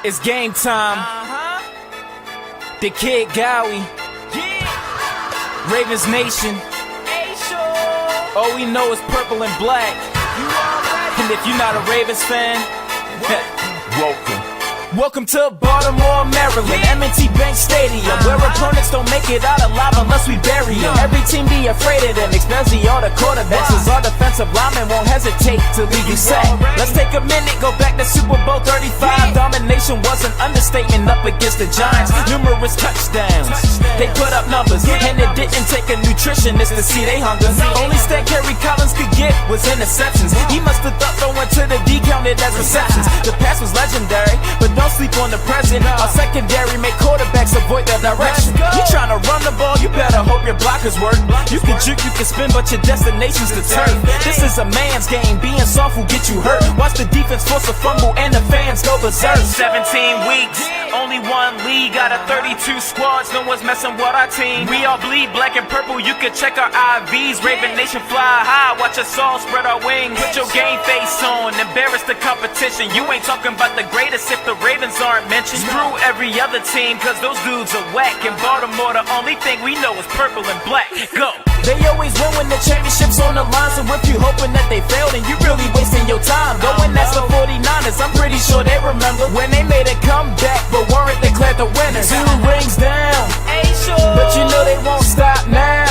It's game time. The Kid Gowie. Ravens Nation. All we know is purple and black. And if you're not a Ravens fan, Welcome to Baltimore, Maryland, M&T Bank Stadium, where opponents don't make it out alive unless we bury them. Every team be afraid of them, especially all the quarterbacks, cause our defensive linemen won't hesitate to leave you sack. Let's take a minute, go back to Super Bowl 35. Domination was an understatement up against the Giants. Numerous touchdowns, they put up numbers, and it didn't take a nutritionist to see they hunger. Only stat Kerry Collins could get was interceptions. He must have thought throwing to the D counted as receptions. The pass was legendary, but don't sleep on the present. Our secondary make quarterbacks avoid their direction. You tryna run the ball, you better hope your blockers work. You can juke, you can spin, but your destination's the turf. This is a man's game, being soft will get you hurt. Watch the defense force a fumble and the fans go berserk. 17 weeks, only one league out of 32 squads. No one's messing with our team. We all bleed black and purple, you can check our IVs. Raven Nation fly high, watch us all spread our wings. Put your game face on, embarrass the competition. You ain't talking about the greatest if the Ravens aren't mentioned. Screw every other team, cause those dudes are whack. In Baltimore, the only thing we know is purple and black. Go! They always win when the championship's on the line. So if you hoping that they failed, then you really wasting your time. Going that's the 49ers, I'm pretty sure they remember when they made a comeback, but weren't declared the winners. 2 rings down, but you know they won't stop now.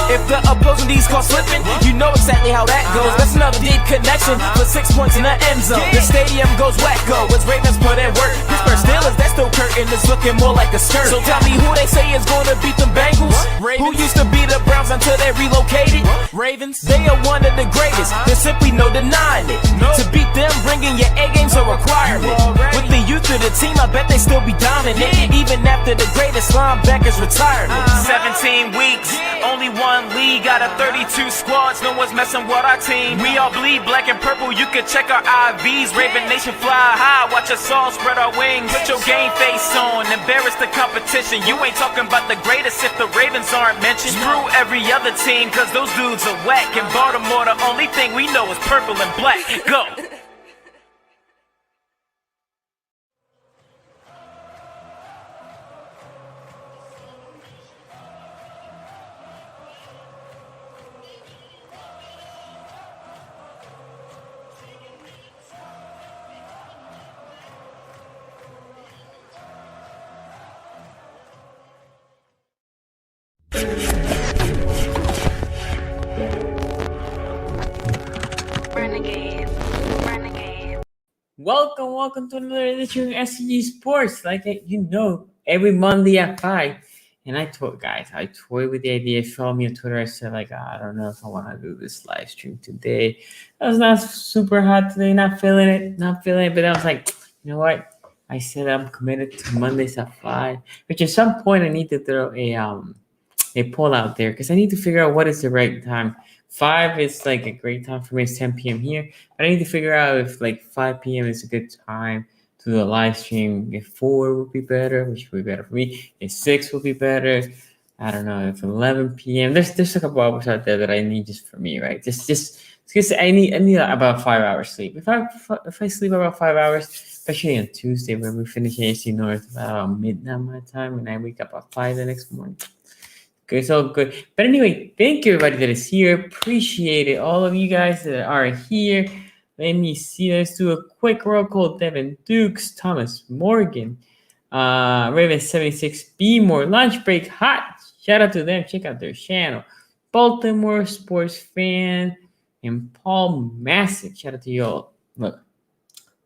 If the opposing D's caught slipping, you know exactly how that goes. That's another deep connection for 6 points in the end zone. The stadium goes wacko as Ravens put in work. Pittsburgh Steelers, that still curtain is looking more like a skirt. So tell me who they say is gonna beat them Bengals. Who used to be the Browns until they relocated? Ravens, they are one of the greatest. There's simply no denying it. To beat them, bringing your A game's a requirement. With the youth of the team, I bet they still be dominant, even after the greatest linebacker's retirement. 17 weeks, only one league out of 32 squads. No one's messing with our team. We all bleed black and purple, you can check our IVs. Raven Nation fly high, watch us all spread our wings. Put your game face on, embarrass the competition. You ain't talking about the greatest if the Ravens aren't mentioned. Screw every other team, cause those dudes are whack. In Baltimore, the only thing we know is purple and black. Go! Welcome to another edition of szg Sports. Every Monday at 5. And I toyed with the idea. Follow me on Twitter. I said, I don't know if I want to do this live stream today. I was not super hot today, not feeling it. But I was like, you know what? I said I'm committed to Mondays at 5. Which at some point I need to throw a poll out there because I need to figure out what is the right time. 5 is a great time for me. It's 10 p.m. here. But I need to figure out if 5 p.m. is a good time to do a live stream. If 4 would be better, which would be better for me. If 6 would be better. I don't know. If 11 p.m. There's a couple hours out there that I need just for me, right? Just because I need about 5 hours sleep. If I sleep about 5 hours, especially on Tuesday when we finish AC North about midnight my time, and I wake up at 5 the next morning. Okay, so good. But anyway, thank you everybody that is here. Appreciate it. All of you guys that are here. Let me see. Let's do a quick roll call. Devin Dukes, Thomas Morgan, Raven 76, B More, Lunch Break Hot. Shout out to them. Check out their channel. Baltimore Sports Fan and Paul Massick. Shout out to y'all. Look,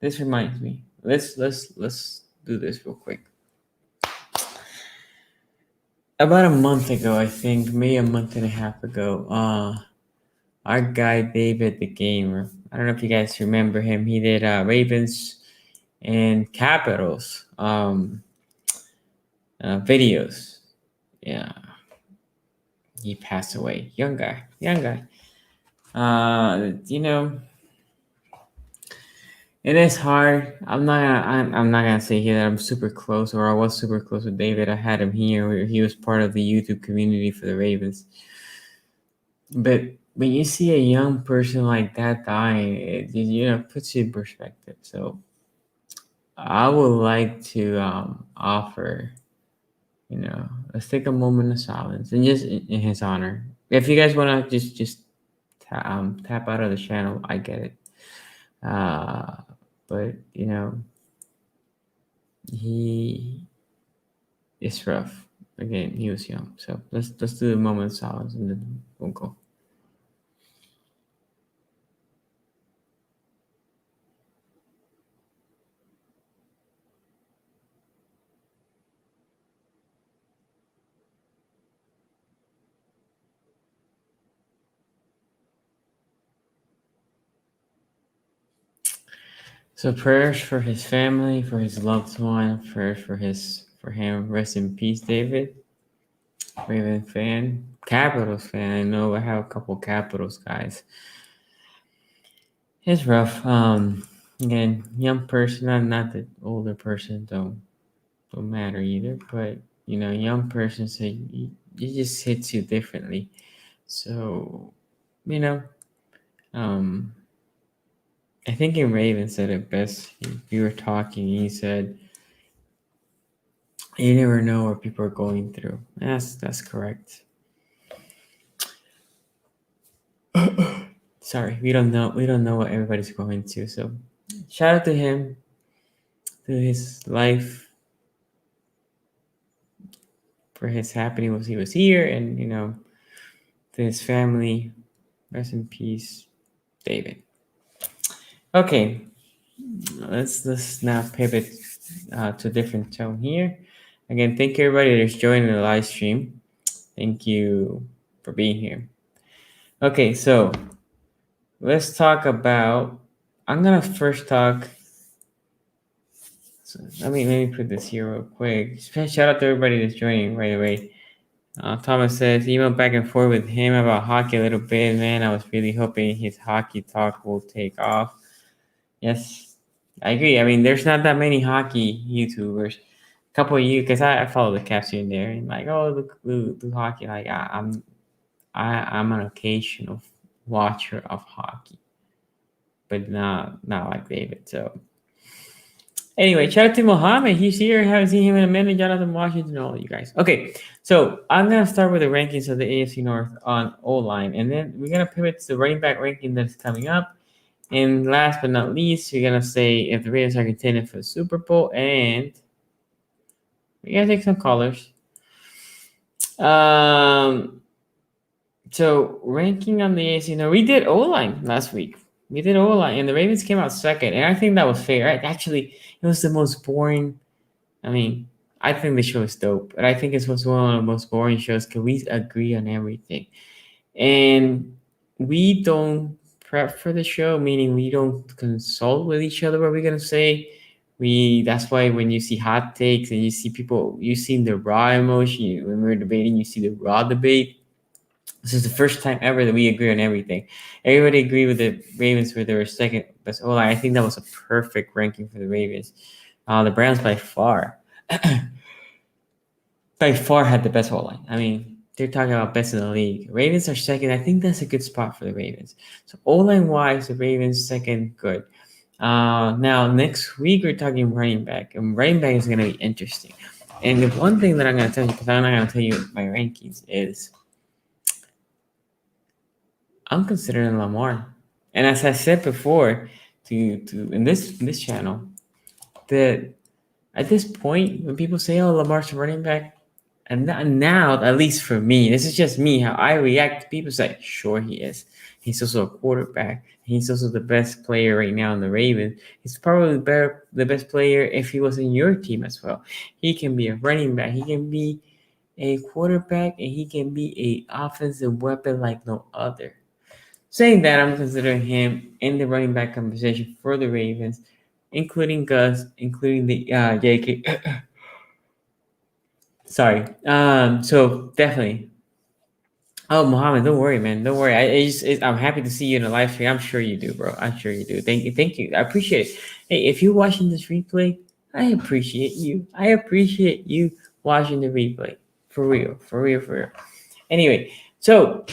this reminds me. Let's do this real quick. About a month ago, I think, maybe a month and a half ago, our guy David the Gamer, I don't know if you guys remember him. He did Ravens and Capitals videos. Yeah, he passed away. Young guy. It is hard. I'm not gonna say here that I'm super close or I was super close with David. I had him here. He was part of the YouTube community for the Ravens. But when you see a young person like that dying, it puts you in perspective. So I would like to offer, let's take a moment of silence and just in his honor. If you guys want to just tap out of the channel, I get it. But he is rough. Again, he was young, so let's do a moment of silence and then we'll go. So prayers for his family, for his loved one, prayers for him. Rest in peace, David. Raven fan, Capitals fan. I know I have a couple Capitals guys. It's rough. Again, young person, not the older person don't matter either. But young person, so you just hits you differently. So um, I think in Raven said it best. We were talking. He said, "You never know what people are going through." That's correct. Sorry, we don't know what everybody's going to. So shout out to him, to his life, for his happening was he was here, and to his family. Rest in peace, David. Okay, let's now pivot to a different tone here. Again, thank you everybody that's joining the live stream. Thank you for being here. Okay, so let's talk about. I'm gonna first talk. So let me put this here real quick. Shout out to everybody that's joining right away. Thomas says, email back and forth with him about hockey a little bit. Man, I was really hoping his hockey talk will take off. Yes, I agree. I mean, there's not that many hockey YouTubers. A couple of you, because I follow the Caps here and there, and like, oh, look hockey. Like, I'm an occasional watcher of hockey, but not like David. So anyway, shout out to Mohammed. He's here. I haven't seen him in a minute. Jonathan Washington, all you guys. Okay, so I'm gonna start with the rankings of the AFC North on O-line, and then we're gonna pivot to the running back ranking that's coming up. And last but not least, we're gonna say if the Raiders are contending for the Super Bowl, and we're gonna take some callers. So ranking on the AFC North, we did O-line last week. We did O-line, and the Ravens came out second, and I think that was fair. Actually, it was the most boring. I mean, I think the show is dope, but I think it was one of the most boring shows because we agree on everything. And we don't prep for the show, meaning we don't consult with each other what we're going to say. That's why when you see hot takes and you see people, you see the raw emotion, when we're debating, you see the raw debate. This is the first time ever that we agree on everything. Everybody agreed with the Ravens where they were second. But I think that was a perfect ranking for the Ravens. The Browns by far had the best O-line. I mean, they're talking about best in the league. Ravens are second. I think that's a good spot for the Ravens. So O-line wise, the Ravens second, good. Now next week we're talking running back, and running back is going to be interesting. And the one thing that I'm going to tell you, because I'm not going to tell you my rankings, is I'm considering Lamar. And as I said before, to in this channel, that at this point when people say, "Oh, Lamar's a running back," and now, at least for me, this is just me, how I react. People say, "Sure, he is. He's also a quarterback. He's also the best player right now in the Ravens. He's probably the best player if he was in your team as well. He can be a running back. He can be a quarterback, and he can be a offensive weapon like no other." Saying that, I'm considering him in the running back conversation for the Ravens, including Gus, including the JK. Sorry. So definitely. Oh, Mohammed, don't worry, man. Don't worry. I'm happy to see you in the live stream. I'm sure you do, bro. I'm sure you do. Thank you. I appreciate it. Hey, if you're watching this replay, I appreciate you. I appreciate you watching the replay. For real. Anyway, so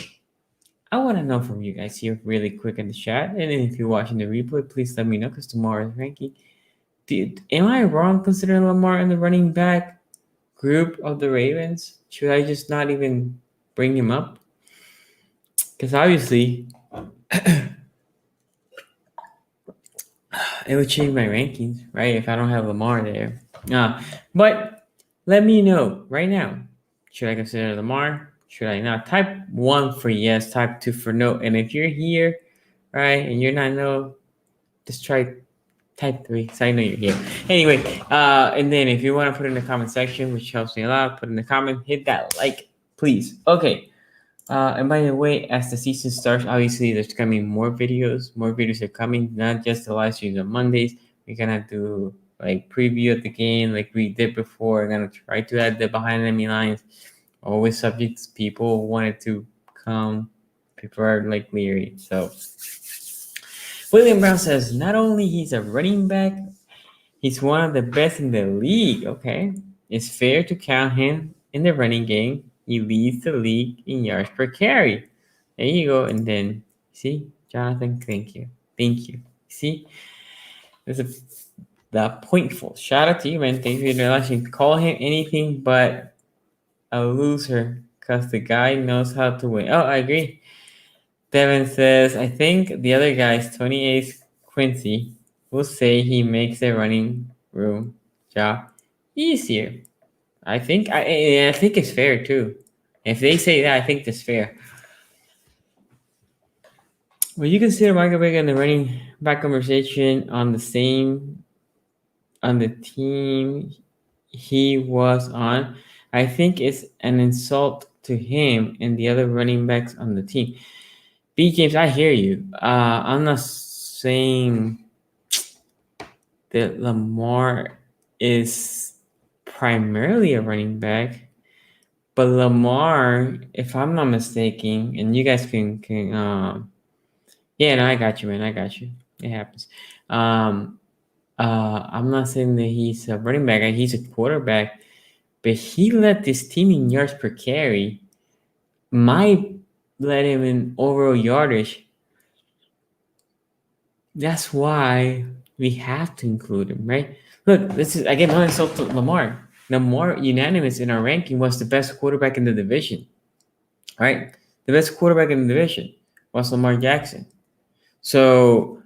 I want to know from you guys here really quick in the chat. And if you're watching the replay, please let me know because tomorrow is ranking. Am I wrong considering Lamar in the running back group of the Ravens? Should I just not even bring him up? Because obviously, it would change my rankings, right? If I don't have Lamar there. But let me know right now. Should I consider Lamar? Should I not? Type 1 for yes, type 2 for no. And if you're here, right, and you're not no, just try type 3 so I know you're here. Anyway, and then if you want to put in the comment section, which helps me a lot, put in the comment, hit that like, please. Okay. And by the way, as the season starts, obviously there's coming more videos. More videos are coming, not just the live streams on Mondays. We're gonna do like preview of the game, like we did before. We're gonna try to add the behind enemy lines. Always subject to people wanted to come. People are like leery. So William Brown says not only he's a running back, he's one of the best in the league. Okay, it's fair to count him in the running game. He leads the league in yards per carry. There you go. And then, see, Jonathan, thank you. Thank you. See, there's the pointful. Shout out to you, man. Thank you for watching. Call him anything but a loser because the guy knows how to win. Oh, I agree. Devin says, I think the other guys, 28th Quincy, will say he makes the running room job easier. I think it's fair too. If they say that, I think that's fair. Well, you consider Michael Vick and the running back conversation on the team he was on. I think it's an insult to him and the other running backs on the team. B James, I hear you. I'm not saying that Lamar is primarily a running back. But Lamar, if I'm not mistaken, and you guys can yeah, no, I got you, man. I got you. It happens. I'm not saying that he's a running back. He's a quarterback, but he led this team in yards per carry. Might let him in overall yardage. That's why we have to include him, right? Look, this is again no insult to Lamar. Lamar, unanimous in our ranking, was the best quarterback in the division. Right? The best quarterback in the division was Lamar Jackson. So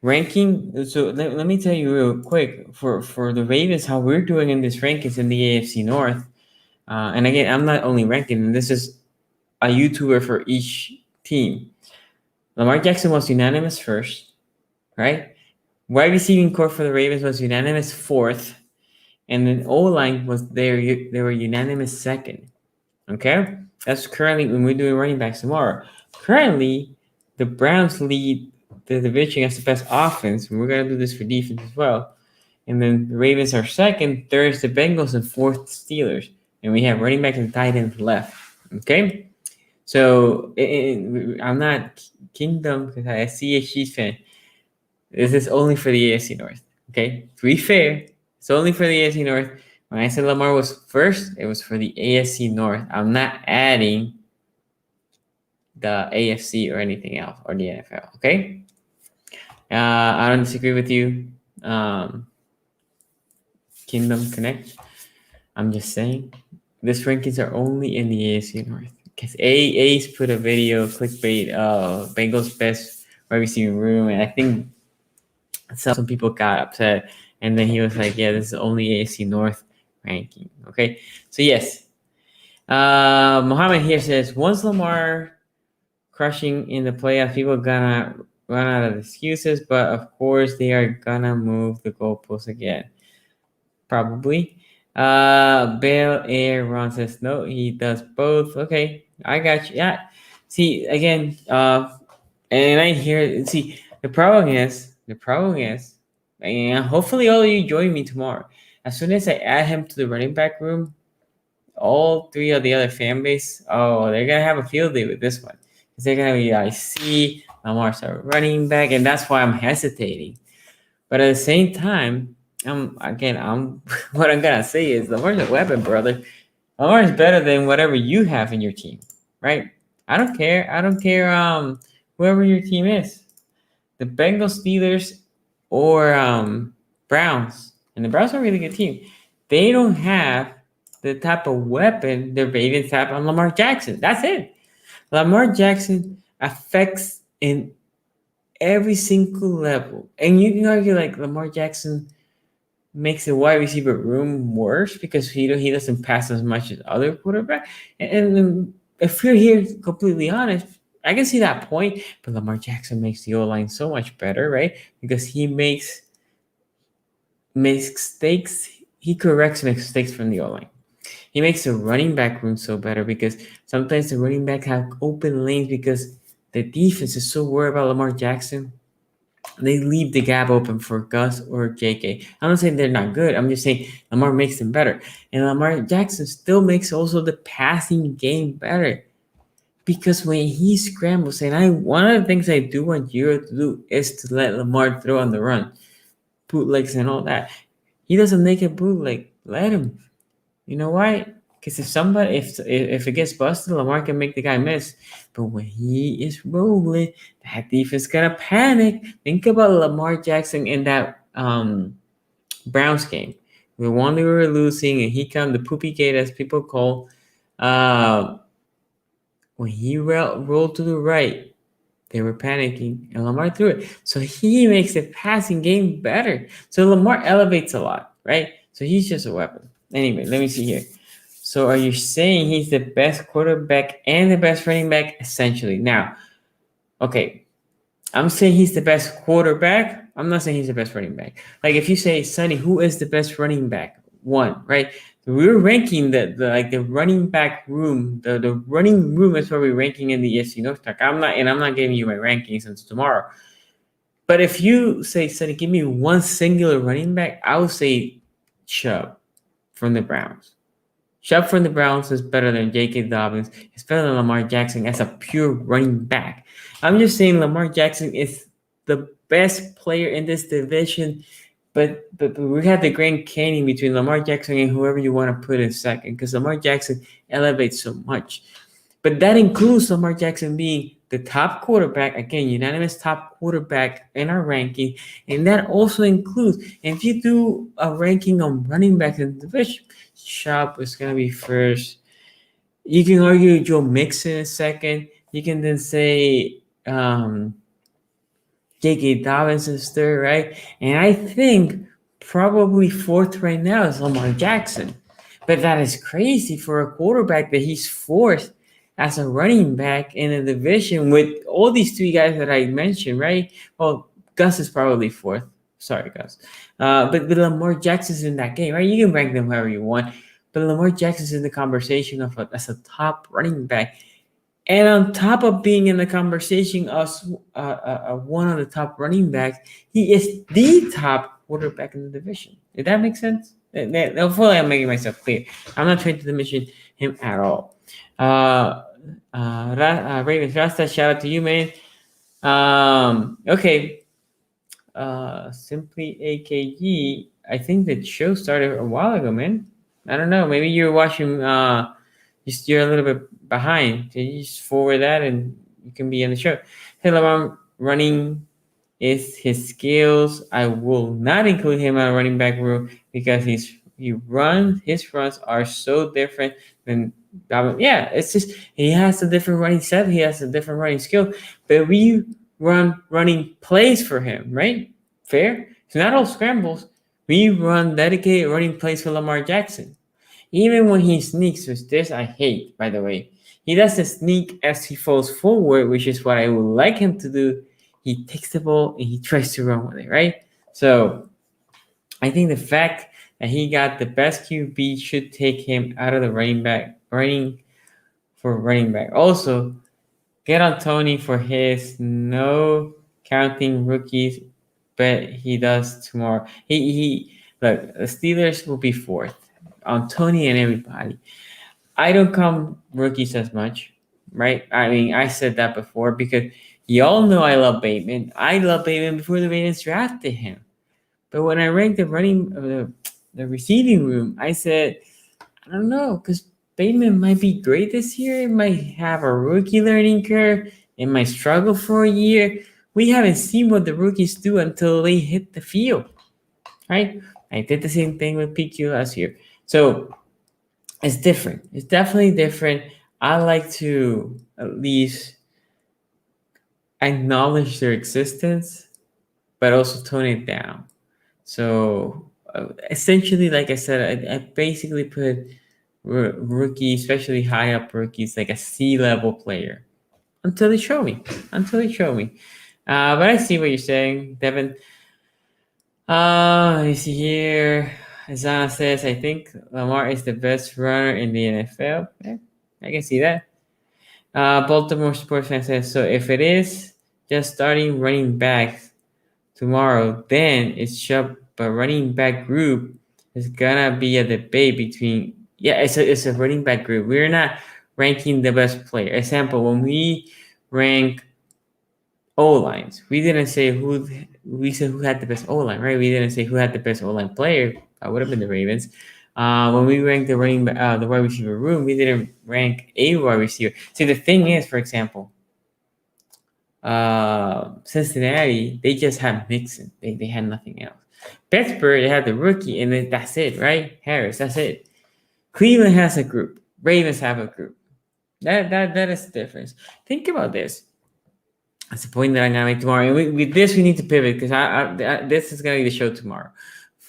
ranking, so let me tell you real quick for the Ravens, how we're doing in this rankings in the AFC North. And again, I'm not only ranking, this is a YouTuber for each team. Lamar Jackson was unanimous first, right? Wide receiving core for the Ravens was unanimous fourth, and then O-line was they were unanimous second. Okay, that's currently when we're doing running backs tomorrow. Currently, the Browns lead the division as the best offense, and we're gonna do this for defense as well. And then the Ravens are second, third is the Bengals, and fourth Steelers. And we have running back and tight ends left. Okay, so I'm not Kingdom because I see a Chiefs fan. This is only for the AFC North. Okay, to be fair, it's only for the AFC North. When I said Lamar was first, it was for the AFC North. I'm not adding the AFC or anything else or the NFL. Okay. I don't disagree with you. Kingdom Connect. I'm just saying, these rankings are only in the AFC North. Because Ace put a video, clickbait, Bengals best wide receiving room, and I think some people got upset. And then he was like, yeah, this is only AFC North ranking. Okay. So, yes. Mohammed here says, once Lamar crushing in the playoffs, people gonna run out of excuses, but of course they are gonna move the goalposts again. Probably. Bel Air Ron says no, he does both. Okay, I got you. Yeah. See again, and I hear the problem is, and hopefully all of you join me tomorrow. As soon as I add him to the running back room, all three of the other fan base, they're gonna have a field day with this one. Because they're gonna be IC, Lamar's a running back, and that's why I'm hesitating. But at the same time, I'm what I'm gonna say is Lamar's a weapon, brother. Lamar is better than whatever you have in your team, right? I don't care. Whoever your team is, the Bengals, Steelers, or Browns, and the Browns are a really good team. They don't have the type of weapon the Ravens have on Lamar Jackson. That's it. Lamar Jackson affects in every single level. And you can argue like Lamar Jackson makes the wide receiver room worse because he doesn't pass as much as other quarterbacks. And if you're here completely honest, I can see that point, but Lamar Jackson makes the O-line so much better, right? Because he makes mistakes, he corrects mistakes from the O-line. He makes the running back room so better because sometimes the running back have open lanes because the defense is so worried about Lamar Jackson. They leave the gap open for Gus or JK. I'm not saying they're not good. I'm just saying Lamar makes them better. And Lamar Jackson still makes also the passing game better. Because when he scrambles, and one of the things I do want you to do is to let Lamar throw on the run, bootlegs and all that. He doesn't make a bootleg. Let him. You know why? Because if it gets busted, Lamar can make the guy miss. But when he is rolling, that defense gonna panic. Think about Lamar Jackson in that Browns game. The one they were losing, and he come the poopy gate as people call. When he rolled to the right, they were panicking, and Lamar threw it. So he makes the passing game better. So Lamar elevates a lot, right? So he's just a weapon. Anyway, let me see here. So are you saying he's the best quarterback and the best running back? Essentially. Now, okay, I'm saying he's the best quarterback. I'm not saying he's the best running back. Like if you say, Sonny, who is the best running back? One, right? We're ranking the running back room. The running room is where we're ranking in the ESC North Track. I'm not giving you my rankings until tomorrow. But if you say, Sonny, give me one singular running back, I would say Chubb from the Browns. Chubb from the Browns is better than J.K. Dobbins. It's better than Lamar Jackson as a pure running back. I'm just saying Lamar Jackson is the best player in this division, but we have the Grand Canyon between Lamar Jackson and whoever you want to put in second because Lamar Jackson elevates so much. But that includes Lamar Jackson being the top quarterback, again, unanimous top quarterback in our ranking. And that also includes, if you do a ranking on running back in the division, Chubb is going to be first. You can argue Joe Mixon is second. You can then say J.K. Dobbins is third, right? And I think probably fourth right now is Lamar Jackson. But that is crazy for a quarterback that he's fourth as a running back in a division with all these three guys that I mentioned, right? Well, Gus is probably fourth. Sorry, Gus. But Lamar Jackson's in that game, right? You can rank them however you want. But Lamar Jackson's in the conversation as a top running back. And on top of being in the conversation as one of the top running backs, he is the top quarterback in the division. Did that make sense? Hopefully I'm making myself clear. I'm not trying to mention him at all. Ravens Rasta, shout out to you, man. Okay. Simply AKG. I think the show started a while ago, man. I don't know. Maybe you're watching. You're a little bit behind. So you just forward that, and you can be in the show. Hello, running is his skills. I will not include him on running back room because his runs are so different than. Yeah, it's just he has a different running set. He has a different running skill, but we run running plays for him, right? Fair. It's not all scrambles. We run dedicated running plays for Lamar Jackson. Even when he sneaks, with this I hate, by the way. He doesn't sneak as he falls forward, which is what I would like him to do. He takes the ball and he tries to run with it, right? So I think the fact that he got the best QB should take him out of the running back. Also, get on Tony for his no counting rookies, but he does tomorrow. He look, the Steelers will be fourth on Tony and everybody. I don't count rookies as much, right? I mean, I said that before because y'all know I love Bateman. I love Bateman before the Ravens drafted him. But when I ranked the receiving room, I said, I don't know, because Bateman might be great this year. It might have a rookie learning curve. It might struggle for a year. We haven't seen what the rookies do until they hit the field. right? I did the same thing with PQ last year. So it's different. It's definitely different. I like to at least acknowledge their existence, but also tone it down. So essentially, like I said, I basically put rookie, especially high up rookies, like a C-level player until they show me. Until they show me. But I see what you're saying, Devin. You see here, Zana says, I think Lamar is the best runner in the NFL. Yeah, I can see that. Baltimore sports fan says, so if it is just starting running backs tomorrow, then it's Chubb, but running back group is gonna be a debate between, yeah, it's a running back group. We're not ranking the best player. Example, when we rank O lines. We didn't say who, we said who had the best O line, right? We didn't say who had the best O line player. That would have been the Ravens. When we ranked the wide receiver room, we didn't rank a wide receiver. See, the thing is, for example, Cincinnati, they just had Mixon. They had nothing else. Pittsburgh, they had the rookie, and then that's it, right? Harris, that's it. Cleveland has a group. Ravens have a group. That is the difference. Think about this. That's the point that I'm gonna make tomorrow. And with this, we need to pivot because this is gonna be the show tomorrow.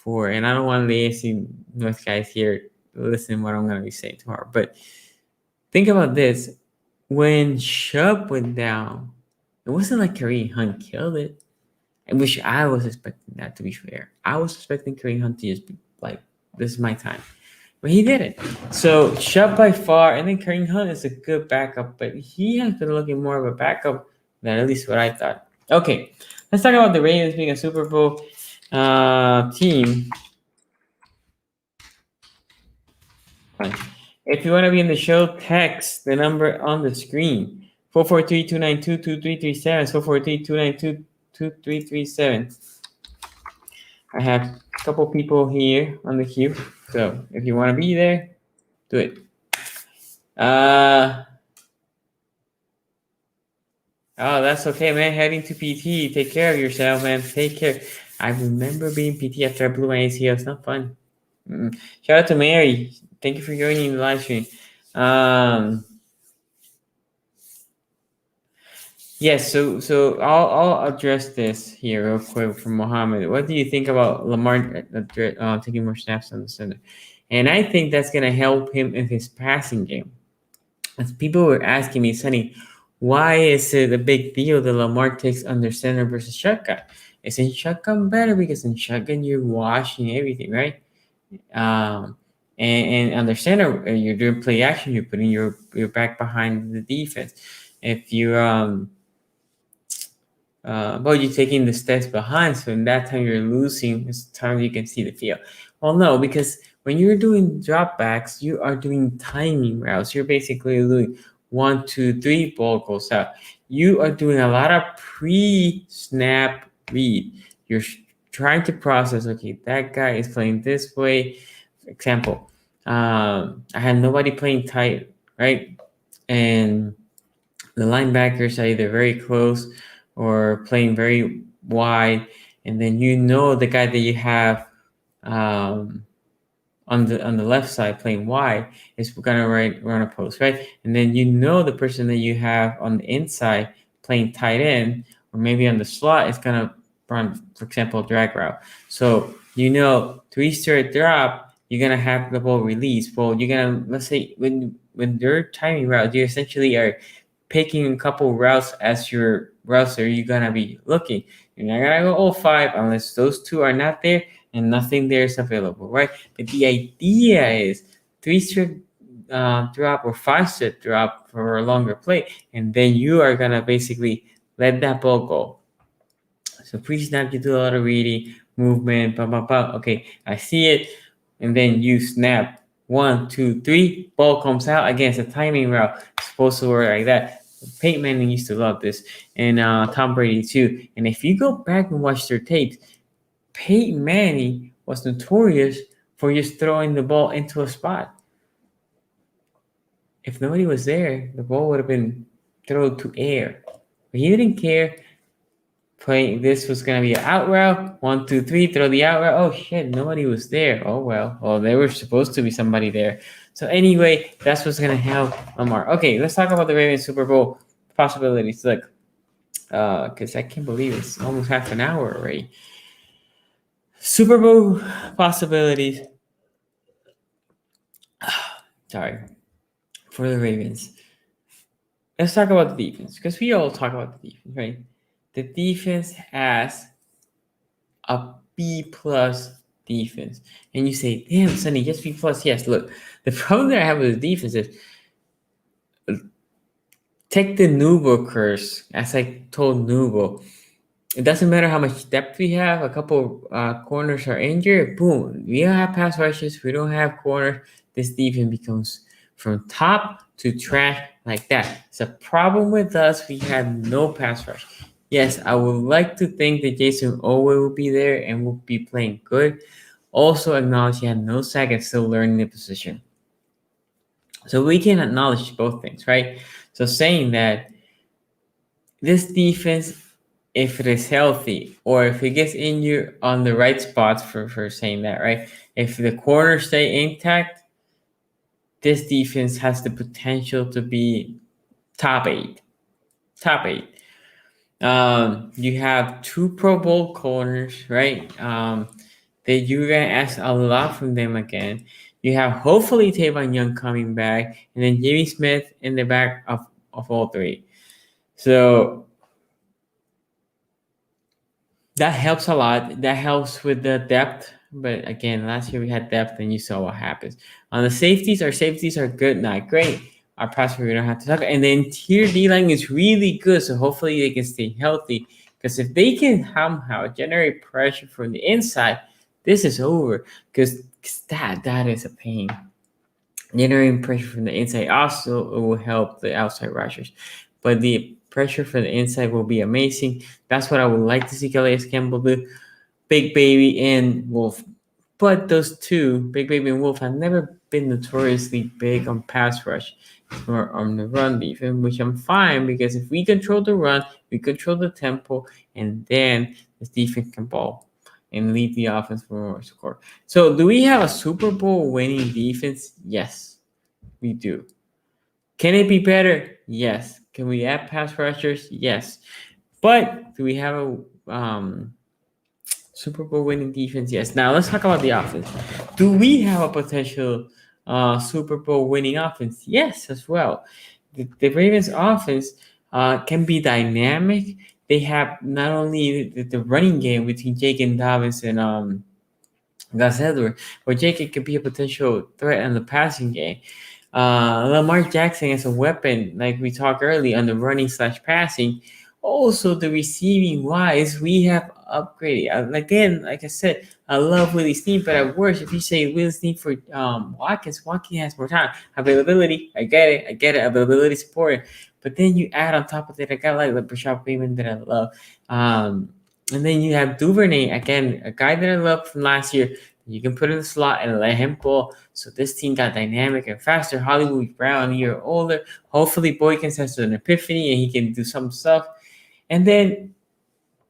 And I don't want the AFC North guys here listening to what I'm gonna be saying tomorrow. But think about this: when Chubb went down, it wasn't like Kareem Hunt killed it. Which I was expecting that, to be fair. I was expecting Kareem Hunt to just be like, "This is my time." But he didn't. So Chubb by far, and then Kareem Hunt is a good backup, but he has been looking more of a backup than at least what I thought. Okay, let's talk about the Ravens being a Super Bowl team. Fine. If you want to be in the show, text the number on the screen. 443-292-2337. 443-292-2337. I have a couple people here on the queue. So if you want to be there, do it. Oh, that's okay, man. Heading to PT. Take care of yourself, man. Take care. I remember being PT after I blew my ACL. It's not fun. Shout out to Mary. Thank you for joining the live stream. Yes, so I'll address this here real quick from Mohammed. What do you think about Lamar taking more snaps on the center? And I think that's gonna help him in his passing game. As people were asking me, Sonny, why is it a big deal that Lamar takes under center versus shotgun? Isn't shotgun better because in shotgun you're washing everything, right? And under center you're doing play action, you're putting your back behind the defense. If you you're taking the steps behind, so in that time you're losing. It's time you can see the field. Well, no, because when you're doing dropbacks, you are doing timing routes. You're basically doing 1, 2, 3, ball goes out. You are doing a lot of pre-snap read. You're trying to process, okay, that guy is playing this way. For example, I had nobody playing tight, right? And the linebackers are either very close or playing very wide, and then the guy that you have on the left side playing wide is gonna run a post, right? And then the person that you have on the inside playing tight end or maybe on the slot is gonna run, for example, drag route. So 3-start drop, you're gonna have the ball release. Well, you're gonna, let's say when they're timing route, you essentially are picking a couple routes as your routes that you're gonna be looking. You're not gonna go all 5 unless those 2 are not there and nothing there is available, right? But the idea is 3-step drop or 5-step drop for a longer play, and then you are gonna basically let that ball go. So pre-snap, you do a lot of reading, movement, blah blah blah. Okay, I see it, and then you snap. 1, 2, 3, ball comes out. Again, it's a timing route. It's supposed to work like that. Peyton Manning used to love this, and Tom Brady too. And if you go back and watch their tapes, Peyton Manning was notorious for just throwing the ball into a spot. If nobody was there, the ball would have been thrown to air. But he didn't care. playing. This was gonna be an out route. 1, 2, 3. Throw the out route. Oh shit! Nobody was there. Oh well. Well, there was supposed to be somebody there. So anyway, that's what's gonna help Lamar. Okay, let's talk about the Ravens Super Bowl possibilities. Look, because I can't believe it's almost half an hour already. Super Bowl possibilities. Sorry, for the Ravens. Let's talk about the defense because we all talk about the defense, right? The defense has a B plus defense, and you say, "Damn, Sonny, just B plus." Yes, look, the problem that I have with the defense is take the Nubo curse, as I told Nubo. It doesn't matter how much depth we have. A couple corners are injured. Boom, we don't have pass rushes. We don't have corners. This defense becomes from top to trash like that. It's a problem with us. We have no pass rush. Yes, I would like to think that Jason Owe will be there and will be playing good. Also acknowledge he had no sack and still learning the position. So we can acknowledge both things, right? So saying that this defense, if it is healthy or if it gets injured on the right spots for saying that, right? If the corners stay intact, this defense has the potential to be top 8. Top 8. You have 2 Pro Bowl corners, right? That you're gonna ask a lot from them again. You have hopefully Tavon Young coming back, and then Jimmy Smith in the back of all 3. So that helps a lot. That helps with the depth. But again, last year we had depth, and you saw what happens. On the safeties, our safeties are good, not great. Our pass we don't have to talk. And the interior D-line is really good, so hopefully they can stay healthy. Because if they can somehow generate pressure from the inside, this is over. Because that is a pain. Generating pressure from the inside also will help the outside rushers. But the pressure from the inside will be amazing. That's what I would like to see Calais Campbell do. Big Baby and Wolf. But those two, Big Baby and Wolf, have never been notoriously big on pass rush or on the run defense, which I'm fine because if we control the run, we control the tempo, and then this defense can ball and lead the offense for more score. So do we have a Super Bowl winning defense? Yes, we do. Can it be better? Yes. Can we add pass rushers? Yes. But do we have a Super Bowl winning defense? Yes. Now let's talk about the offense. Do we have a potential Super Bowl winning offense? Yes, as well. The Ravens offense can be dynamic. They have not only the running game between Jake and Dobbins and Gus Edwards, but Jake could be a potential threat in the passing game. Lamar Jackson as a weapon, like we talked earlier on the running / passing. Also, the receiving wise, we have upgraded. Again, like I said, I love Willie Snead, but at worst, if you say Willie Snead for Watkins has more time. Availability, I get it. Availability support. But then you add on top of it, I got like Brashad Freeman that I love. And then you have Duvernay, again, a guy that I love from last year. You can put in the slot and let him pull. So this team got dynamic and faster. Hollywood Brown, a year older. Hopefully Boykins has an epiphany and he can do some stuff. And then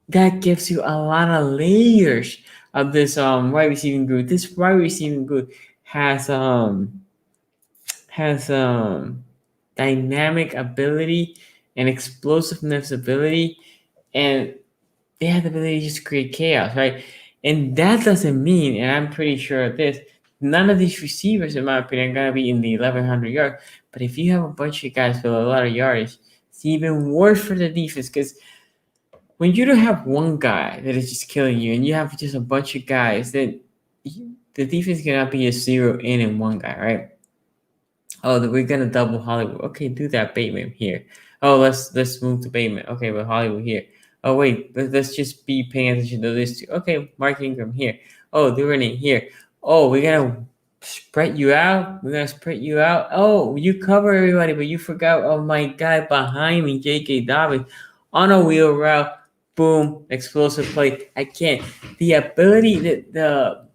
that gives you a lot of layers of this wide receiving group. This wide receiving group has dynamic ability and explosiveness ability, and they have the ability to just create chaos, right? And that doesn't mean, and I'm pretty sure of this, none of these receivers, in my opinion, are going to be in the 1,100 yards. But if you have a bunch of guys with a lot of yardage, it's even worse for the defense because when you don't have one guy that is just killing you and you have just a bunch of guys, then the defense cannot be a 0 in and one guy, right? Oh, we're going to double Hollywood. Okay, do that. Bateman here. Oh, let's move to Bateman. Okay, but Hollywood here. Oh, wait, let's just be paying attention to this too. Okay, Mark Ingram here. Oh, Duvernay here. Oh, we're going to spread you out. Oh, you cover everybody, but you forgot, oh, my guy behind me, J.K. Dobbins, on a wheel route. Boom, explosive play. I can't. The ability that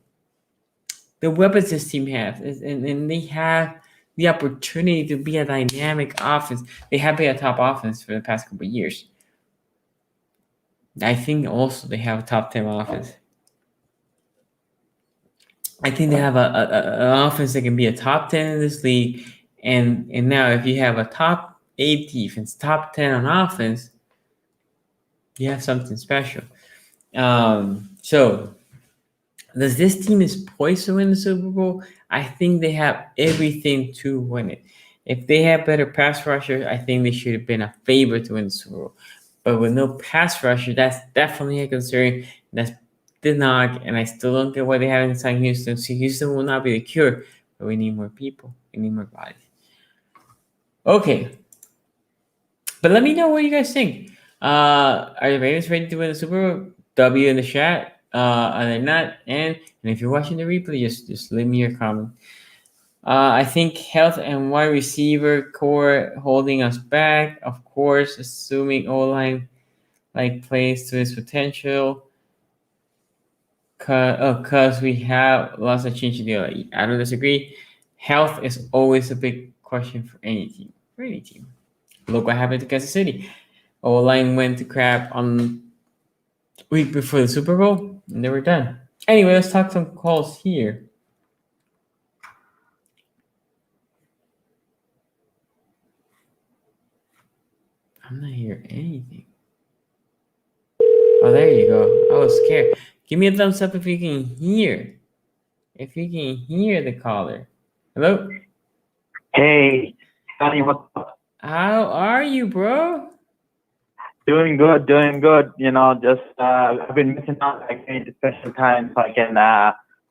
the weapons this team has, and they have the opportunity to be a dynamic offense. They have been a top offense for the past couple of years. I think also they have a top 10 offense. I think they have an offense that can be a top 10 in this league. And now if you have a top 8 defense, top 10 on offense, you have something special. So does this team is poised to win the Super Bowl? I think they have everything to win it. If they have better pass rushers, I think they should have been a favorite to win the Super Bowl. But with no pass rusher, that's definitely a concern. That's the knock, and I still don't get why they haven't signed Houston. So Houston will not be the cure, but we need more people. We need more bodies. Okay. But let me know what you guys think. Are the Ravens ready to win the Super Bowl? W in the chat. Are they not? And if you're watching the replay, just leave me your comment. I think health and wide receiver core holding us back. Of course, assuming O-line plays to its potential. Cause we have lots of change to do. I don't disagree. Health is always a big question for any team. Look what happened to Kansas City. O-line went to crap on week before the Super Bowl, and they were done. Anyway, let's talk some calls here. I'm not hearing anything. Oh, there you go. I was scared. Give me a thumbs up if you can hear. If you can hear the caller. Hello? Hey, Johnny, what's up? How are you, bro? Doing good, doing good. You know, just I've been missing out like any special time so I can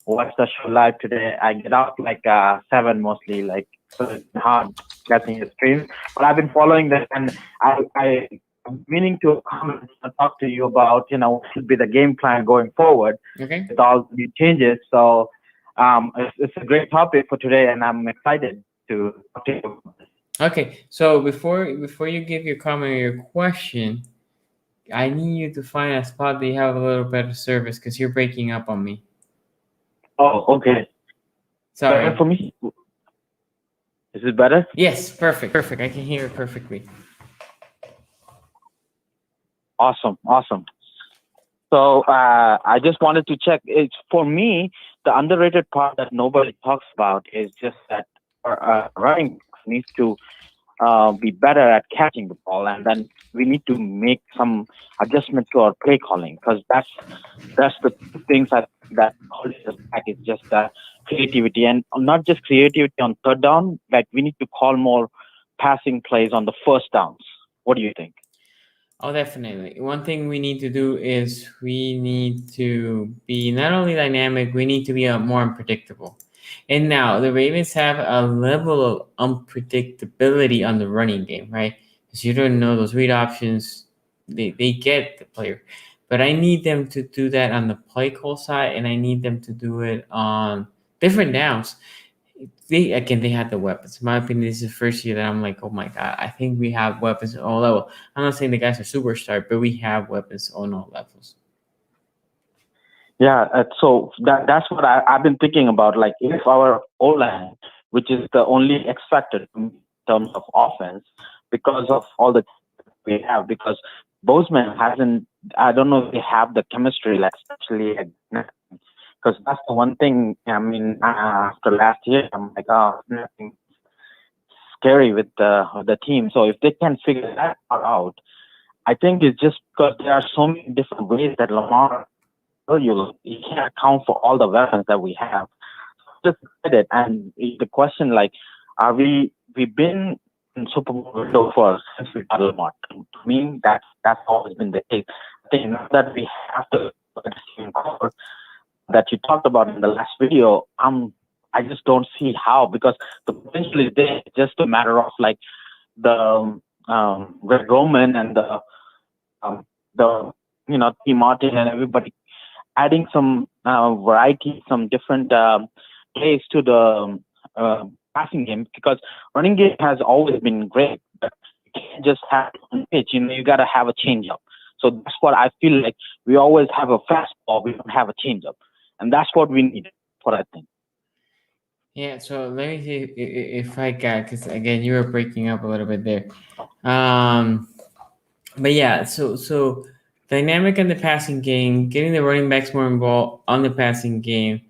watch the show live today. I get out like 7 mostly, like so it's hard getting the streams. But I've been following that, and I'm meaning to come and talk to you about what should be the game plan going forward Okay. with all the changes. So it's a great topic for today, and I'm excited to talk to you. Okay, so before you give your comment or your question, I need you to find a spot that you have a little better service because you're breaking up on me. Oh, okay. Sorry. Better for me? Is it better? Yes, perfect. I can hear it perfectly. Awesome. So I just wanted to check. It's for me, the underrated part that nobody talks about is just that our running needs to be better at catching the ball, and then we need to make some adjustment to our play calling, because that's the things that holds us back. Is just creativity, and not just creativity on third down. Like we need to call more passing plays on the first downs. What do you think? Oh, definitely. One thing we need to do is we need to be not only dynamic, we need to be more unpredictable. And now the Ravens have a level of unpredictability on the running game, right? Because you don't know those read options. They get the player. But I need them to do that on the play call side, and I need them to do it on different downs. They had the weapons. In my opinion, this is the first year that I'm like, oh my God, I think we have weapons at all levels. I'm not saying the guys are superstar, but we have weapons on all levels. Yeah, so that's what I've been thinking about. Like, if our O-line, which is the only X factor in terms of offense, because of all the we have, because Bozeman hasn't, I don't know if they have the chemistry, like, especially because that's the one thing. I mean, after last year, I'm like, oh, nothing scary with the team. So if they can figure that part out, I think it's just because there are so many different ways that Lamar, you can't account for all the weapons that we have. Just excited. And the question, like, we've been in Super Bowl window since we got Lamar. To me, that's always been the case. I think now that we have to core that you talked about in the last video, I just don't see how, because the potential is there. It's just a matter of like the Greg Roman and the T. Martin and everybody adding some variety, some different plays to the passing game, because running game has always been great, but you can't just have one pitch. You got to have a changeup. So that's what I feel like. We always have a fastball, we don't have a changeup, and that's what we need. What I think. Yeah. So let me see if I got, because again you were breaking up a little bit there. But yeah. So Dynamic in the passing game, getting the running backs more involved on the passing game.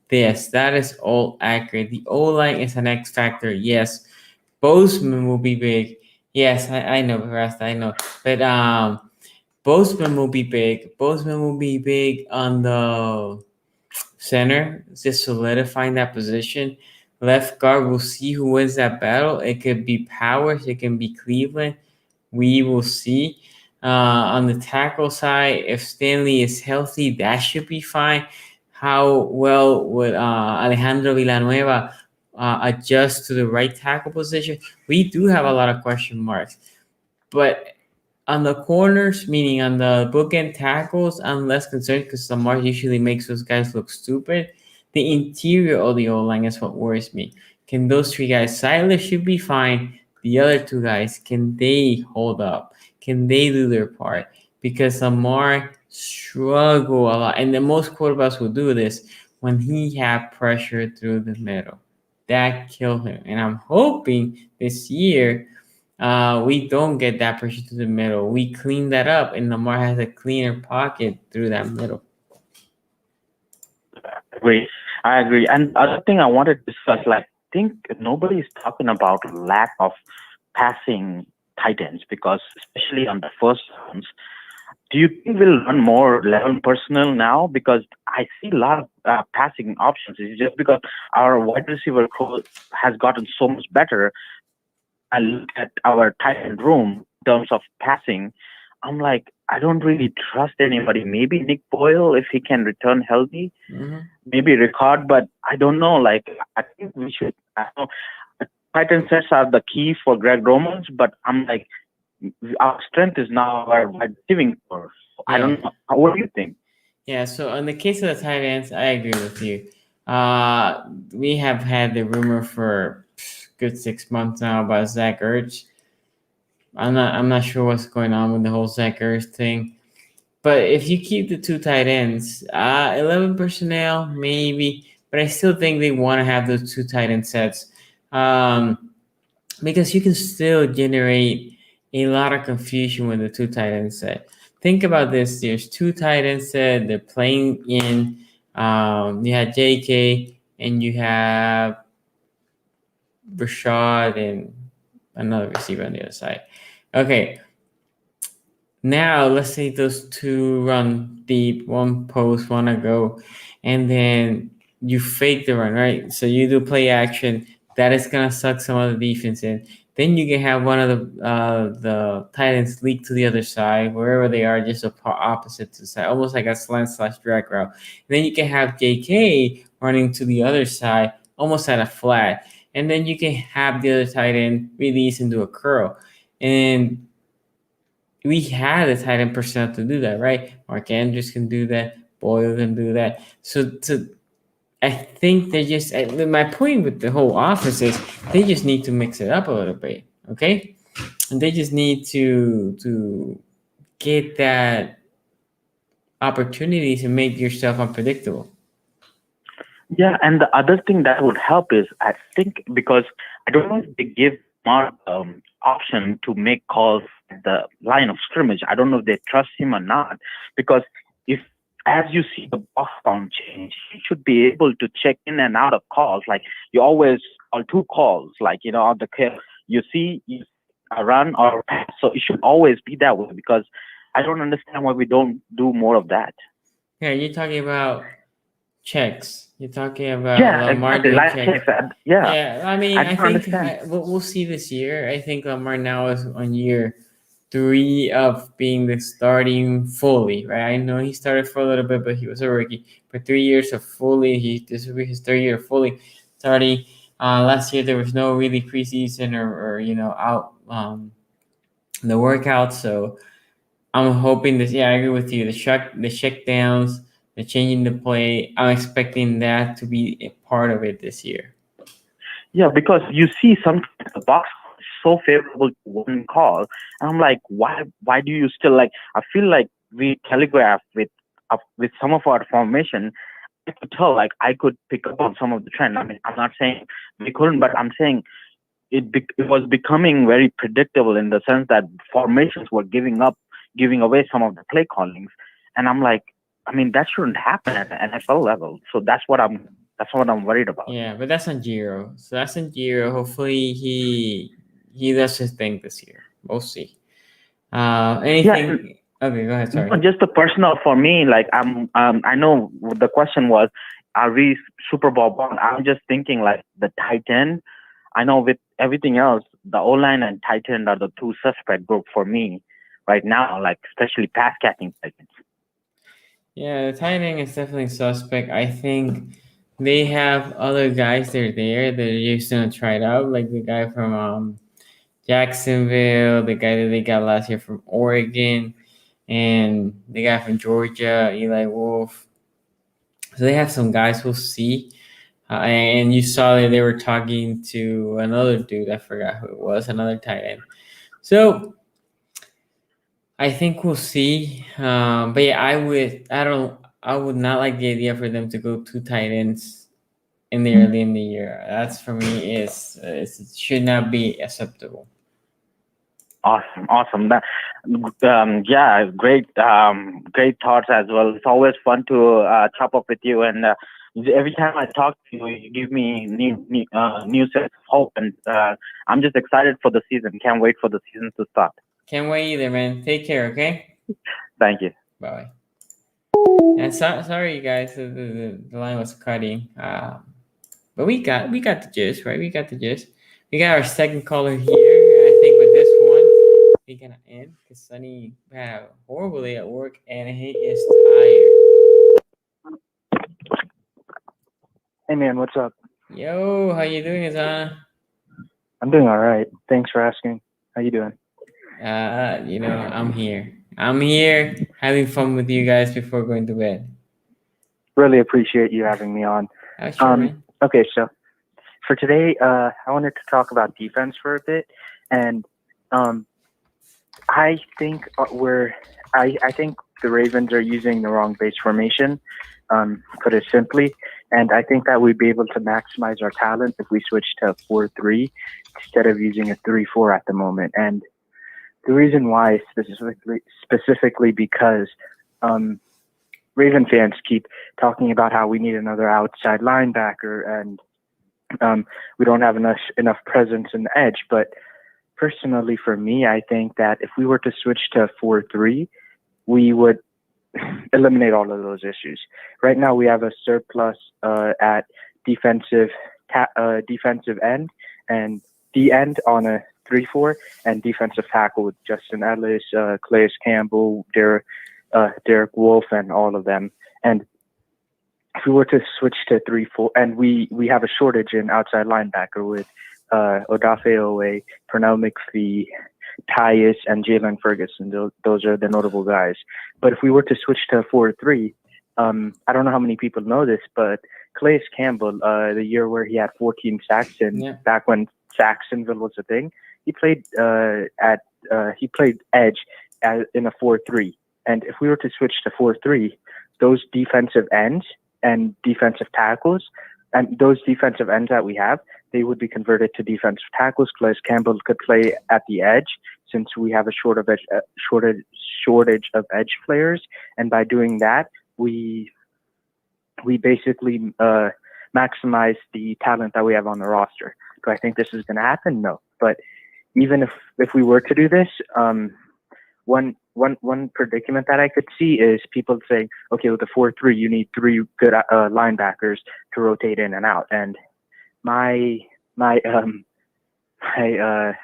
Yes, that is all accurate. The O-line is an X factor. Yes. Bozeman will be big. Yes, I know, Rasta, I know. But Bozeman will be big. Bozeman will be big on the center, just solidifying that position. Left guard, we'll see who wins that battle. It could be Powers, it can be Cleveland. We will see. On the tackle side, if Stanley is healthy, that should be fine. How well would Alejandro Villanueva adjust to the right tackle position? We do have a lot of question marks. But on the corners, meaning on the bookend tackles, I'm less concerned because Lamar usually makes those guys look stupid. The interior of the O-line is what worries me. Can those three guys, Silas should be fine. The other two guys, can they hold up? Can they do their part? Because Lamar struggle a lot. And the most quarterbacks will do this when he have pressure through the middle. That killed him. And I'm hoping this year we don't get that pressure to the middle. We clean that up, and Lamar has a cleaner pocket through that middle. I agree. And the other thing I want to discuss, like, I think nobody's talking about lack of passing tight ends, because especially on the first rounds, do you think we'll run more 11 personnel now? Because I see a lot of passing options. It's just because our wide receiver core has gotten so much better. I look at our tight end room in terms of passing. I'm like, I don't really trust anybody. Maybe Nick Boyle, if he can return healthy. Mm-hmm. Maybe Ricard, but I don't know. Like, I think we should. I know tight end sets are the key for Greg Romans, but I'm like, our strength is now our wide receiving core. I don't know. What do you think? Yeah, so in the case of the tight ends, I agree with you. We have had the rumor for good 6 months now about Zach Ertz. I'm not sure what's going on with the whole Zach Ertz thing. But if you keep the two tight ends, 11 personnel, maybe, but I still think they want to have those two tight end sets, because you can still generate a lot of confusion with the two tight end set. Think about this: there's two tight end set. They're playing in. You had JK and you have Rashad and another receiver on the other side. Okay. Now let's say those two run deep, one post, one to go, and then you fake the run, right? So you do play action. That is gonna suck some of the defense in. Then you can have one of the tight ends leak to the other side, wherever they are, just opposite to the side, almost like a slant/drag route. And then you can have JK running to the other side, almost at a flat. And then you can have the other tight end release into a curl. And we had a tight end personnel to do that, right? Mark Andrews can do that. Boyle can do that. So I think they just, my point with the whole offense is they just need to mix it up a little bit, okay? And they just need to get that opportunity to make yourself unpredictable. Yeah, and the other thing that would help is, I think, because I don't know if they give Mark option to make calls at the line of scrimmage. I don't know if they trust him or not, because if, as you see the box count change, he should be able to check in and out of calls. Like, you always call two calls, like, on the you see a run or a pass. So it should always be that way, because I don't understand why we don't do more of that. Yeah, you're talking about checks. You're talking about Lamar checks. Yeah. I mean, I think understand. We'll see this year. I think Lamar now is on year 3 of being the starting fully, right? I know he started for a little bit, but he was a rookie. For 3 years of fully, this will be his 3rd year of fully starting. Last year there was no really preseason or out the workout. So I'm hoping this. Yeah, I agree with you. The check downs, the changing the play. I'm expecting that to be a part of it this year. Yeah, because you see sometimes the box is so favorable to one call, and I'm like, why do you still, like? I feel like we telegraph with some of our formation. I could tell, like, I could pick up on some of the trend. I mean, I'm not saying we couldn't, but I'm saying it was becoming very predictable in the sense that formations were giving up giving away some of the play callings. And I'm like, I mean, that shouldn't happen at the NFL level. So that's what I'm worried about. Yeah, but that's on Giro. So that's on Giro. Hopefully he does his thing this year. We'll see. Anything? Okay, go ahead. Sorry. Just the personal for me, like I know the question was, are we Super Bowl bound? I'm just thinking like the tight end. I know with everything else, the O-line and tight end are the two suspect group for me right now, like especially pass catching tight ends. Yeah, the tight end is definitely suspect. I think they have other guys that are there that are just gonna try it out, like the guy from Jacksonville, the guy that they got last year from Oregon, and the guy from Georgia, Eli Wolf. So they have some guys. We'll see. And you saw that they were talking to another dude. I forgot who it was. Another tight end. So I think we'll see. But yeah, I would not like the idea for them to go 2 tight ends in the early in the year. That's for me it should not be acceptable. Awesome. Yeah, great thoughts as well. It's always fun to chop up with you, and every time I talk to you, you give me new sense of hope, and I'm just excited for the season. Can't wait for the season to start. Can't wait either, man. Take care, okay? Thank you. Bye. And sorry, you guys, the line was cutting. But we got the gist, right? We got the gist. We got our second caller here. I think with this one, we're gonna end because Sonny had a horrible day at work and he is tired. Hey man, what's up? Yo, how you doing, Azana? I'm doing all right. Thanks for asking. How you doing? I'm here. I'm here having fun with you guys before going to bed. Really appreciate you having me on. Sure, man. Okay, so for today, I wanted to talk about defense for a bit, and I think I think the Ravens are using the wrong base formation, put it simply, and I think that we'd be able to maximize our talent if we switch to a 4-3 instead of using a 3-4 at the moment. And the reason why is specifically because Raven fans keep talking about how we need another outside linebacker and we don't have enough presence in the edge. But personally, for me, I think that if we were to switch to 4-3, we would eliminate all of those issues. Right now, we have a surplus at defensive end and D end on a 3-4, and defensive tackle with Justin Ellis, Calais Campbell, Derek Wolf, and all of them. And if we were to switch to 3-4, and we have a shortage in outside linebacker with Odafe Owe, Pernell McPhee, Tyus, and Jalen Ferguson. Those are the notable guys. But if we were to switch to 4-3, I don't know how many people know this, but Calais Campbell, the year where he had 14 sacks back when Jacksonville was a thing, he played edge in a 4-3. And if we were to switch to 4-3, those defensive ends and defensive tackles, and those defensive ends that we have, they would be converted to defensive tackles. Calais Campbell could play at the edge since we have a shortage of edge players. And by doing that, we basically maximize the talent that we have on the roster. Do I think this is going to happen? No. But even if we were to do this, one predicament that I could see is people saying, okay, with the 4-3, you need 3 good linebackers to rotate in and out. And how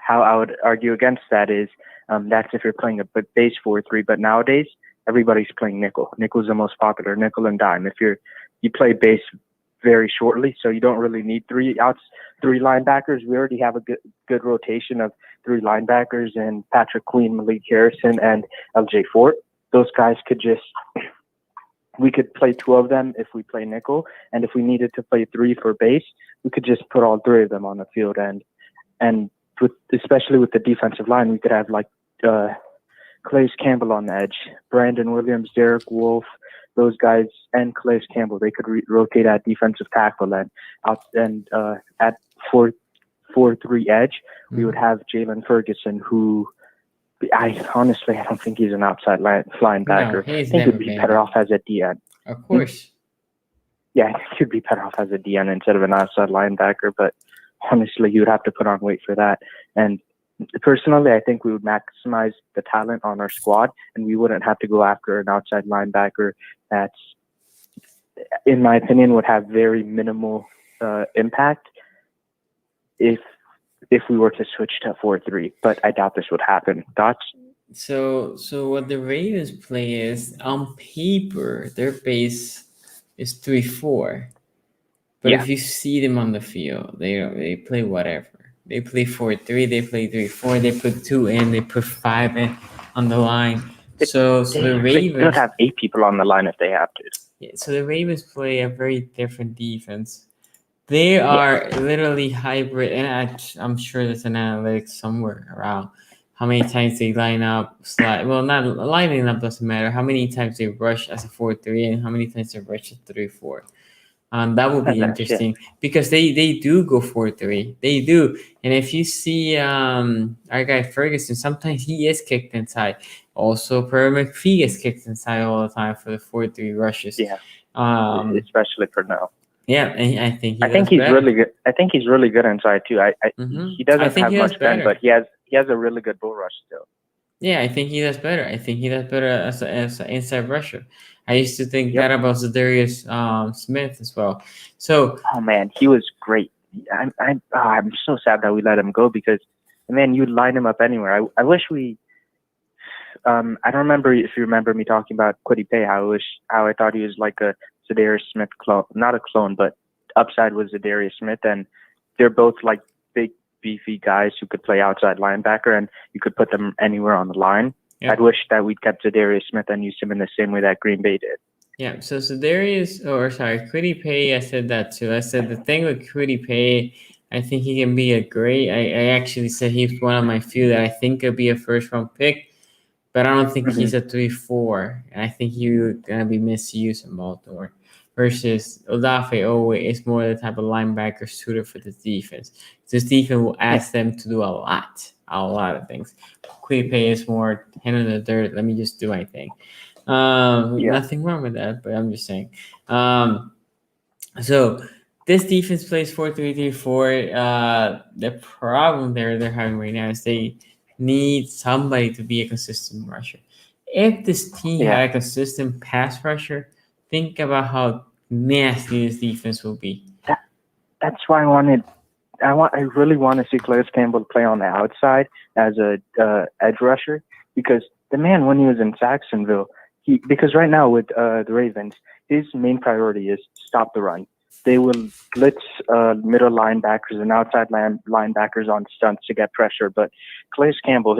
I would argue against that is that's if you're playing a base 4-3. But nowadays, everybody's playing nickel. Nickel's the most popular, nickel and dime. If you play base very shortly, so you don't really need 3 linebackers. We already have a good rotation of 3 linebackers and Patrick Queen, Malik Harrison, and LJ Fort. Those guys we could play 2 of them if we play nickel, and if we needed to play 3 for base, we could just put all 3 of them on the field. And especially with the defensive line, we could have like Calais Campbell on the edge, Brandon Williams, Derek Wolf, those guys, and Calais Campbell. They could rotate at defensive tackle and at 4-3 edge. We would have Jalen Ferguson, who I don't think he's an outside linebacker. No, he's I think never he'd be been. better off as a DN. Of course. Yeah, I think he'd be better off as a DN instead of an outside linebacker. But honestly, you would have to put on weight for that. And personally, I think we would maximize the talent on our squad, and we wouldn't have to go after an outside linebacker that's, in my opinion, would have very minimal impact if we were to switch to 4-3. But I doubt this would happen. Thoughts? So what the Ravens play is, on paper, their base is 3-4. But Yeah. if you see them on the field, they play whatever. They play 4-3, they play 3-4, they put 2 in, they put 5 in on the line. So the Ravens could have 8 people on the line if they have to. Yeah, so the Ravens play a very different defense. They are literally hybrid, and I'm sure there's an analytics somewhere around how many times they line up, well, not lining up doesn't matter. How many times they rush as a 4-3 and how many times they rush as 3-4. That will be interesting because they do go 4-3. They do. And if you see our guy Ferguson, sometimes he is kicked inside. Also, Per McPhee is kicked inside all the time for the 4-3 rushes. Yeah. Especially for now. Yeah, and I think he's really good. I think he's really good inside too. He doesn't have much bend, but he has a really good bull rush still. Yeah, I think he does better. I think he does better as an inside rusher. I used to think that about Zadarius Smith as well. So, oh man, he was great. I'm so sad that we let him go because, man, you'd line him up anywhere. I wish we. I don't remember if you remember me talking about Kwity Paye. How I thought he was like a Zadarius Smith clone, not a clone, but upside was Zadarius Smith, and they're both like big, beefy guys who could play outside linebacker, and you could put them anywhere on the line. Yep. I'd wish that we'd kept Zadarius Smith and used him in the same way that Green Bay did. Yeah, so Kwity Paye, I said that too. I said the thing with Kwity Paye, I think he can be a great. I actually said he's one of my few that I think could be a first-round pick, but I don't think he's a 3-4, and I think he's gonna be misused in Baltimore. Versus Odafe Owe is more the type of linebacker suited for this defense. This defense will ask them to do a lot of things. Kwity Paye is more hand in the dirt. Let me just do my thing. Nothing wrong with that, but I'm just saying. So this defense plays 4-3-3-4. The problem they're having right now is they need somebody to be a consistent rusher. If this team had a consistent pass rusher, think about how nasty this defense will be. That's why I really want to see Calais Campbell play on the outside as a edge rusher because the man, when he was in Jacksonville, because right now with the Ravens, his main priority is stop the run. They will blitz middle linebackers and outside linebackers on stunts to get pressure. But Calais Campbell,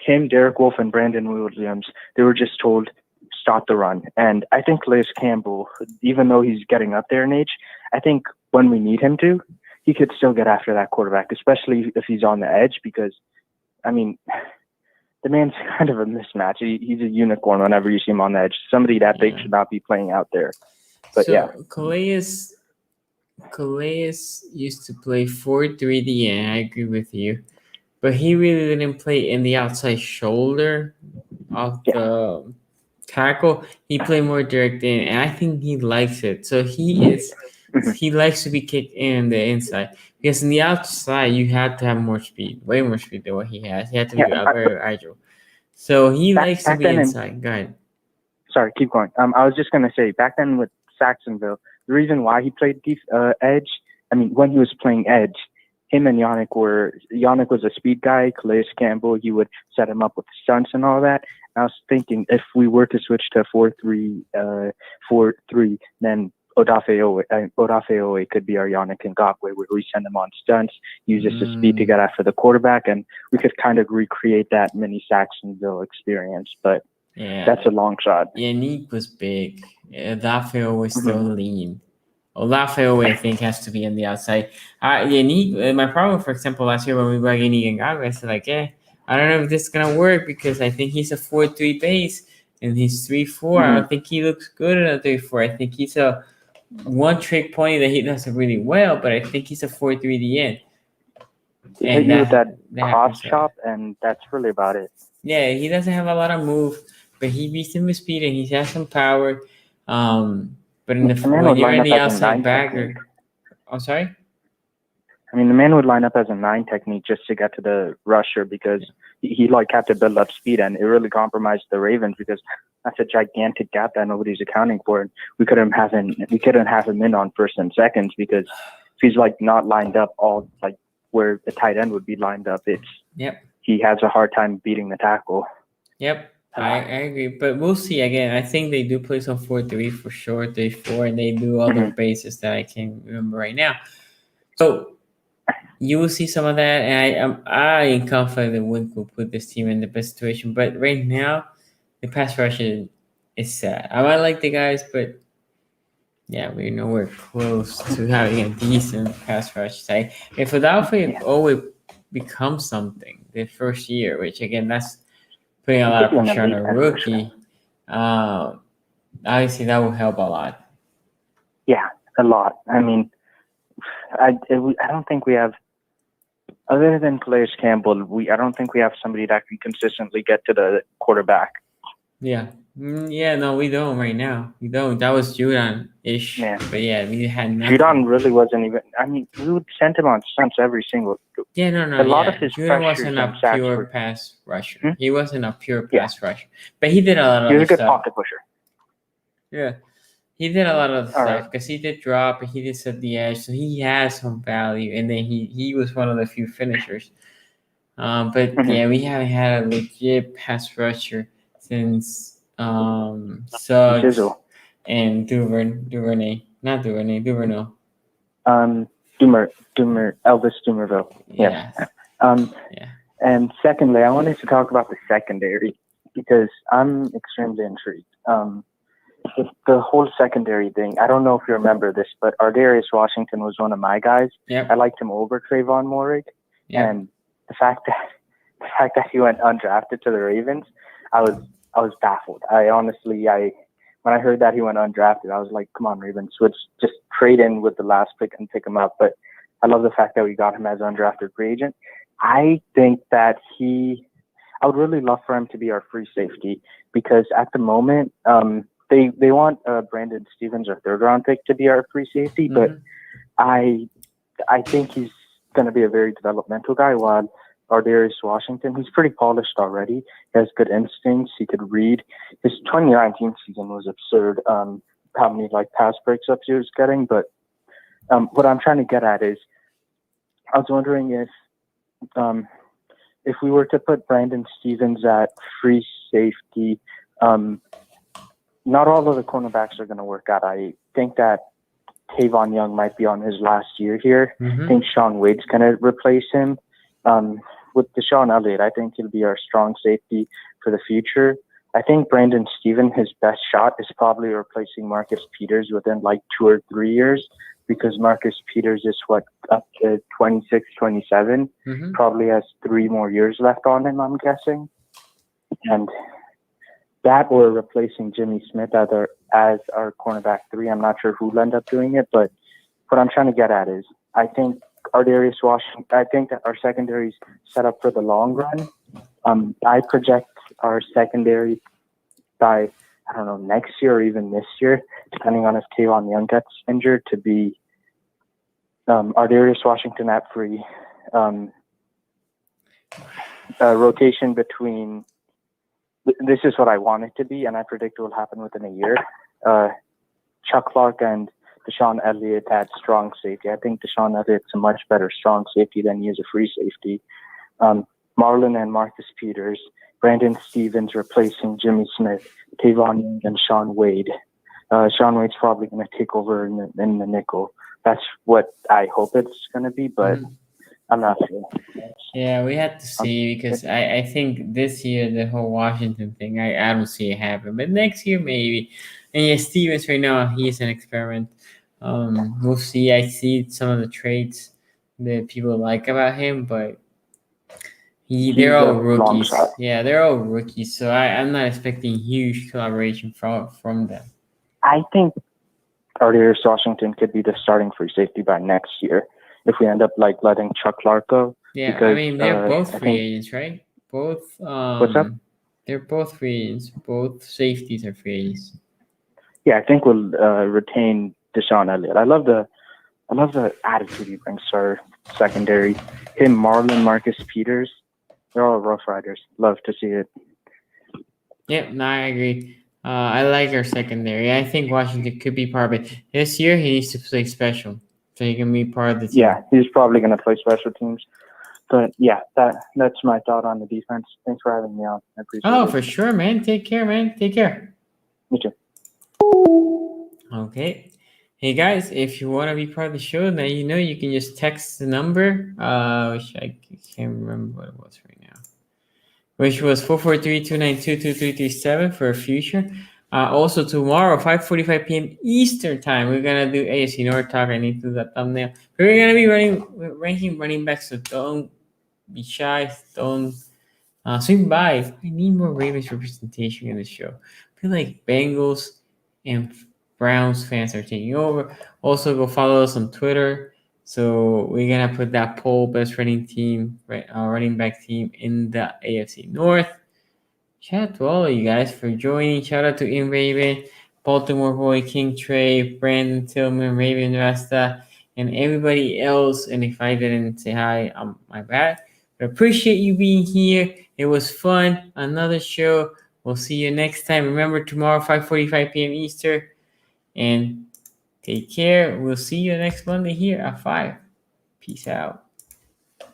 Derek Wolfe, and Brandon Williams, they were just told stop the run. And I think Calais Campbell, even though he's getting up there in age, I think when we need him to, he could still get after that quarterback, especially if he's on the edge because, I mean, the man's kind of a mismatch. He's a unicorn whenever you see him on the edge. Somebody that big should not be playing out there. But Calais used to play 4-3-DN. I agree with you. But he really didn't play in the outside shoulder of the tackle. He played more direct in, and I think he likes it. So he likes to be kicked in the inside because in the outside you have to have more speed, way more speed than what he has. He had to be very agile. So he likes to be inside. Go ahead. Sorry, keep going. I was just gonna say back then with Jacksonville, the reason why he played edge, when he was playing edge, him and Yannick was a speed guy. Calais Campbell, he would set him up with stunts and all that. And I was thinking if we were to switch to 4-3, then Odafe Owe could be our Yannick Ngakoue, where we send him on stunts, use his speed to get after the quarterback, and we could kind of recreate that mini Jacksonville experience. But that's a long shot. Yannick was big. Odafe Owe was still lean. Odafe Owe, I think, has to be on the outside. Yannick, my problem, for example, last year when we brought Yannick Ngakoue, I said, I don't know if this is going to work because I think he's a 4-3 base and he's 3-4. I don't think he looks good in a 3-4. I think he's a one-trick pony that he does really well, but I think he's a 4-3 DN. He hit you with that cross happens, chop, and that's really about it. Yeah, he doesn't have a lot of move, but he beats him with speed and he has some power. But The man when would you're line in up the as a outside 9 technique. bagger, I'm sorry. I mean, the man would line up as a 9 technique just to get to the rusher because he like had to build up speed, and it really compromised the Ravens because that's a gigantic gap that nobody's accounting for. And we couldn't have him in on first and seconds because if he's like not lined up all like where the tight end would be lined up, he has a hard time beating the tackle. Yep, I agree, but we'll see. Again, I think they do play some 4-3 for sure, 3-4, and they do other bases that I can't remember right now. So you will see some of that, and I am confident that Wink will put this team in the best situation. But right now, the pass rush is sad. I might like the guys, but yeah, we're nowhere close to having a decent pass rush. Say, if Philadelphia always becomes something the first year, which again, that's putting a lot of pressure on a rookie. Obviously, that will help a lot. Yeah, a lot. I mean, I don't think we have, other than Calais Campbell, I don't think we have somebody that can consistently get to the quarterback. Yeah. No, we don't right now. We don't. That was Judon-ish. Yeah. But yeah, we had nothing. Judon really wasn't even, I mean, we would send him on stunts every single. Yeah, no. A lot of his Judon wasn't a pure pass rusher. He wasn't a pure pass rusher. But he did a lot of stuff. He was a good pocket pusher. Yeah. He did a lot of stuff because he did drop and he did set the edge. So he has some value. And then he was one of the few finishers. But yeah, we haven't had a legit pass rusher since Suggs and Duvernay. Not Duvernay, Duverneau. Elvis Dumerville. Yeah. And secondly, I wanted to talk about the secondary because I'm extremely intrigued. The whole secondary thing, I don't know if you remember this, but Ardarius Washington was one of my guys. Yep. I liked him over Trayvon Moehrig. Yep. And the fact that he went undrafted to the Ravens, I was baffled. When I heard that he went undrafted, I was like, come on, Ravens, just trade in with the last pick and pick him up. But I love the fact that we got him as an undrafted free agent. I think that I would really love for him to be our free safety because at the moment, they want Brandon Stevens, our 3rd round pick, to be our free safety, but I think he's going to be a very developmental guy. While Ardarius Washington, he's pretty polished already. He has good instincts. He could read. His 2019 season was absurd. How many pass breakups he was getting, but what I'm trying to get at is, I was wondering if we were to put Brandon Stevens at free safety. Not all of the cornerbacks are going to work out. I think that Tavon Young might be on his last year here. I think Sean Wade's going to replace him. With Deshaun Elliott, I think he'll be our strong safety for the future. I think Brandon Stevens, his best shot is probably replacing Marcus Peters within 2 or 3 years because Marcus Peters is up to 26, 27. Probably has 3 more years left on him, I'm guessing. And that or replacing Jimmy Smith as our cornerback 3. I'm not sure who'll end up doing it, but what I'm trying to get at is I think Ardarius Washington, I think that our secondary is set up for the long run. I project our secondary by, I don't know, next year or even this year, depending on if Tavon Young gets injured, to be Ardarius Washington at free. Rotation between, this is what I want it to be, and I predict it will happen within a year. Chuck Clark and Deshaun Elliott at strong safety. I think Deshaun Elliott's a much better strong safety than he is a free safety. Marlon and Marcus Peters, Brandon Stevens replacing Jimmy Smith, Tavon Young and Sean Wade. Sean Wade's probably going to take over in the nickel. That's what I hope it's going to be, but I'm not sure. Yeah, we have to see because I think this year the whole Washington thing, I don't see it happen. But next year maybe. And yeah, Stevens right now, he is an experiment. We'll see. I see some of the traits that people like about him, but they're all rookies. Yeah, they're all rookies. So I'm not expecting huge collaboration from them. I think Ardarius Washington could be the starting free safety by next year if we end up letting Chuck Clark go. Yeah, because they're both I free think agents, right? Both what's up? they're both free agents. Both safeties are free agents. Yeah, I think we'll retain Deshaun Elliott. I love the attitude he brings to our secondary. Him, Marlon, Marcus Peters, they're all Rough Riders. Love to see it. Yep, no, I agree. I like our secondary. I think Washington could be part of it. This year, he needs to play special so he can be part of the team. Yeah, he's probably going to play special teams. But yeah, that's my thought on the defense. Thanks for having me on. I appreciate it. Oh, for sure, man. Take care, man. Take care. Me too. Okay. Hey guys, if you want to be part of the show, now you know you can just text the number, which I can't remember what it was right now, which was 443-292-2337 for a future. Also tomorrow, 5:45 p.m. Eastern time, we're gonna do AFC North talk. I need to do that thumbnail. We're gonna be ranking running backs, so don't be shy. Don't swing by. I need more Ravens representation in the show. I feel like Bengals and Browns fans are taking over. Also, go follow us on Twitter. So we're gonna put that poll best running team, running back team in the AFC North. Shout out to all of you guys for joining. Shout out to In Raven, Baltimore Boy, King Trey, Brandon Tillman, Raven Rasta, and everybody else. And if I didn't say hi, my bad. But appreciate you being here. It was fun. Another show. We'll see you next time. Remember, tomorrow, 5:45 p.m. Eastern. And take care. We'll see you next Monday here at 5. Peace out.